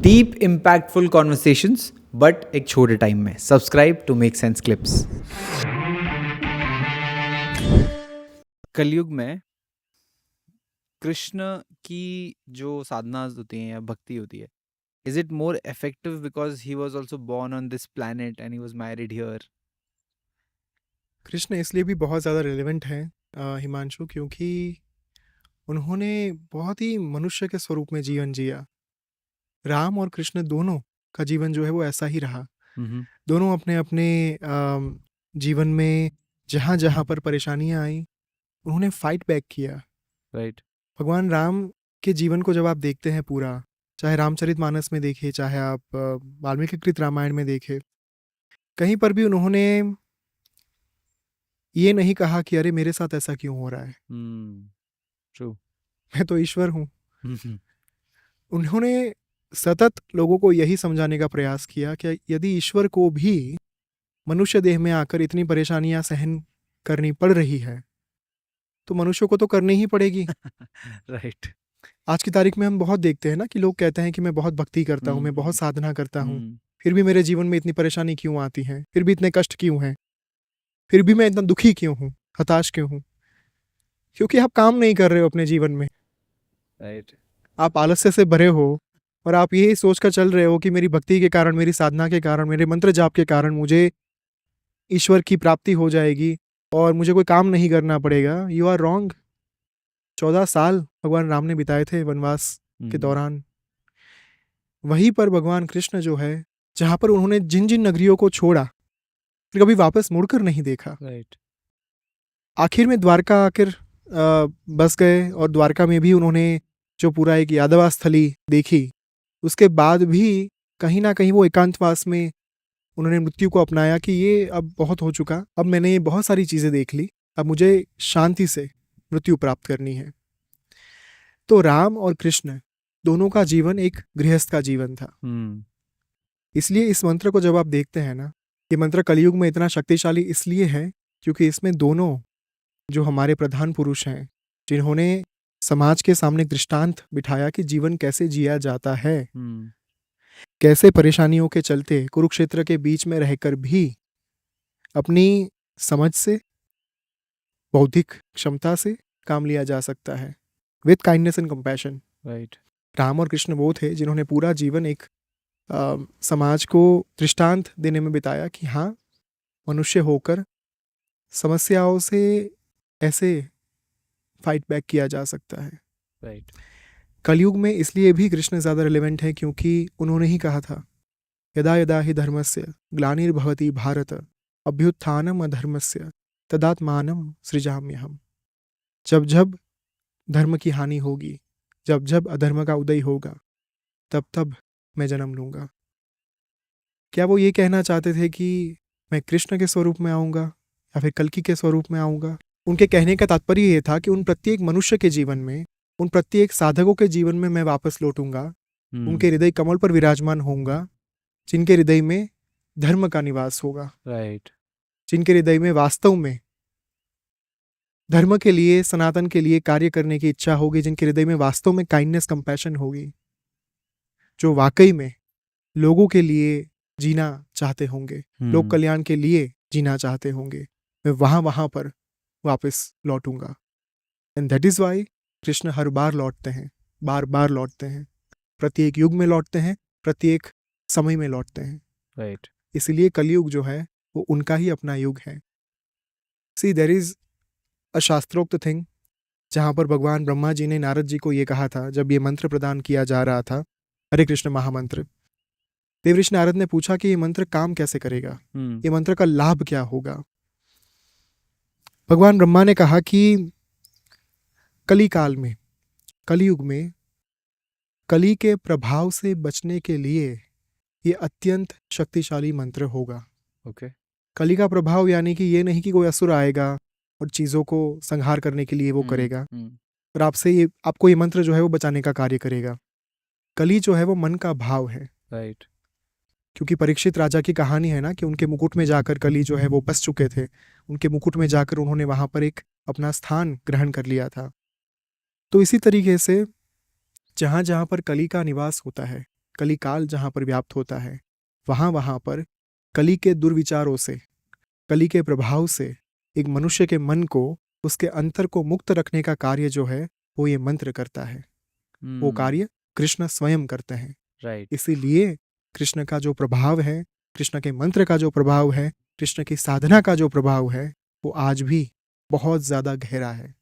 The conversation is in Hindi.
डीप इम्पैक्टफुल कॉन्वर्सेशंस बट एक छोटे टाइम में। Subscribe to make sense clips. Kalyug में कृष्ण की जो साधनास होती हैं या भक्ति होती है, is it more effective because he was also born on this planet and he was married here? Krishna इसलिए भी बहुत ज़्यादा रिलेवेंट है हिमांशु, क्योंकि उन्होंने बहुत ही मनुष्य के स्वरूप में जीवन जिया। राम और कृष्ण दोनों का जीवन जो है वो ऐसा ही रहा। दोनों अपने अपने जीवन में जहाँ जहाँ पर परेशानियाँ आई उन्होंने फाइट बैक किया। राइट। भगवान राम के जीवन को जब आप देखते हैं पूरा, चाहे रामचरितमानस में देखें, चाहे आप वाल्मीकि कृत रामायण में देखें, कहीं पर भी उन्होंने ये नहीं कहा कि अरे मेरे साथ ऐसा क्यों हो रहा है, ट्रू। मैं तो ईश्वर हूँ। उन्होंने सतत लोगों को यही समझाने का प्रयास किया कि यदि ईश्वर को भी मनुष्य देह में आकर इतनी परेशानियां सहन करनी पड़ रही है तो मनुष्य को तो करनी ही पड़ेगी। राइट। आज की तारीख में हम बहुत देखते हैं ना कि लोग कहते हैं कि मैं बहुत भक्ति करता हूँ, मैं बहुत साधना करता हूँ, फिर भी मेरे जीवन में इतनी परेशानी क्यों आती है, फिर भी इतने कष्ट क्यों हैं, फिर भी मैं इतना दुखी क्यों हूँ, हताश क्यों हूँ? क्योंकि आप काम नहीं कर रहे हो अपने जीवन में। राइट। आप आलस्य से भरे हो और आप यही सोचकर चल रहे हो कि मेरी भक्ति के कारण, मेरी साधना के कारण, मेरे मंत्र जाप के कारण मुझे ईश्वर की प्राप्ति हो जाएगी और मुझे कोई काम नहीं करना पड़ेगा। You are wrong. 14 साल भगवान राम ने बिताए थे वनवास के दौरान। वहीं पर भगवान कृष्ण जो है, जहां पर उन्होंने जिन जिन नगरियों को छोड़ा फिर कभी वापस मुड़कर नहीं देखा। राइट। आखिर में द्वारका आकर बस गए और द्वारका में भी उन्होंने जो पूरा एक यादवास्थली देखी, उसके बाद भी कहीं ना कहीं वो एकांतवास में उन्होंने मृत्यु को अपनाया कि ये अब बहुत हो चुका, अब मैंने ये बहुत सारी चीज़ें देख ली, अब मुझे शांति से मृत्यु प्राप्त करनी है। तो राम और कृष्ण दोनों का जीवन एक गृहस्थ का जीवन था। इसलिए इस मंत्र को जब आप देखते हैं ना, ये मंत्र कलयुग में इतना शक्तिशाली इसलिए है क्योंकि इसमें दोनों जो हमारे प्रधान पुरुष हैं, जिन्होंने समाज के सामने दृष्टांत बिठाया कि जीवन कैसे जिया जाता है, कैसे परेशानियों के चलते कुरुक्षेत्र के बीच में रहकर भी अपनी समझ से, बौद्धिक क्षमता से काम लिया जा सकता है, with kindness and compassion. Right. Ram और कृष्ण वो थे जिन्होंने पूरा जीवन एक समाज को दृष्टांत देने में बिताया कि हाँ, मनुष्य होकर समस्याओं से ऐसे फाइट बैक किया जा सकता है। राइट। कलयुग में इसलिए भी कृष्ण ज़्यादा रिलेवेंट है क्योंकि उन्होंने ही कहा था, यदा यदा हि धर्मस्य ग्लानिर्भवति भारत अभ्युत्थानम अधर्मस्य तदात्मानं सृजाम्यहम्। जब जब धर्म की हानि होगी, जब जब अधर्म का उदय होगा, तब तब मैं जन्म लूँगा। क्या वो ये कहना चाहते थे कि मैं कृष्ण के स्वरूप में आऊँगा या फिर कल्कि के स्वरूप में आऊँगा? उनके कहने का तात्पर्य ये था कि उन प्रत्येक मनुष्य के जीवन में, उन प्रत्येक साधकों के जीवन में मैं वापस लौटूंगा, उनके हृदय कमल पर विराजमान होऊंगा, जिनके हृदय में धर्म का निवास होगा। राइट। जिनके हृदय में वास्तव में धर्म के लिए, सनातन के लिए कार्य करने की इच्छा होगी, जिनके हृदय में वास्तव में काइंडनेस, कंपैशन होगी, जो वाकई में लोगों के लिए जीना चाहते होंगे, लोक कल्याण के लिए जीना चाहते होंगे, मैं वहां पर वापस लौटूंगा। And that is why Krishna हर बार लौटते हैं, बार बार लौटते हैं, प्रत्येक युग में लौटते हैं, प्रत्येक समय में लौटते हैं। राइट। इसलिए कलयुग जो है वो उनका ही अपना युग है। सी देयर इज अ शास्त्रोक्त थिंग, जहां पर भगवान ब्रह्मा जी ने नारद जी को ये कहा था, जब ये मंत्र प्रदान किया जा रहा था, हरे कृष्ण महामंत्र, देवऋषि नारद ने पूछा कि ये मंत्र काम कैसे करेगा, ये मंत्र का लाभ क्या होगा? भगवान ब्रह्मा ने कहा कि कली काल में, कलयुग में कली के प्रभाव से बचने के लिए ये अत्यंत शक्तिशाली मंत्र होगा। ओके। कली का प्रभाव यानी कि ये नहीं कि कोई असुर आएगा और चीज़ों को संहार करने के लिए वो करेगा और आपको ये मंत्र जो है वो बचाने का कार्य करेगा। कली जो है वो मन का भाव है। राइट। क्योंकि परीक्षित राजा की कहानी है ना कि उनके मुकुट में जाकर कली जो है वो बस चुके थे, उनके मुकुट में जाकर उन्होंने वहां पर एक अपना स्थान ग्रहण कर लिया था। तो इसी तरीके से जहां जहां पर कली का निवास होता है, कलिकाल जहाँ पर व्याप्त होता है, वहाँ पर कली के दुर्विचारों से, कली के प्रभाव से एक मनुष्य के मन को, उसके अंतर को मुक्त रखने का कार्य जो है, वो ये मंत्र करता है। वो कार्य कृष्ण स्वयं करते हैं। राइट। इसीलिए कृष्ण का जो प्रभाव है, कृष्ण के मंत्र का जो प्रभाव है, कृष्ण की साधना का जो प्रभाव है, वो आज भी बहुत ज़्यादा गहरा है।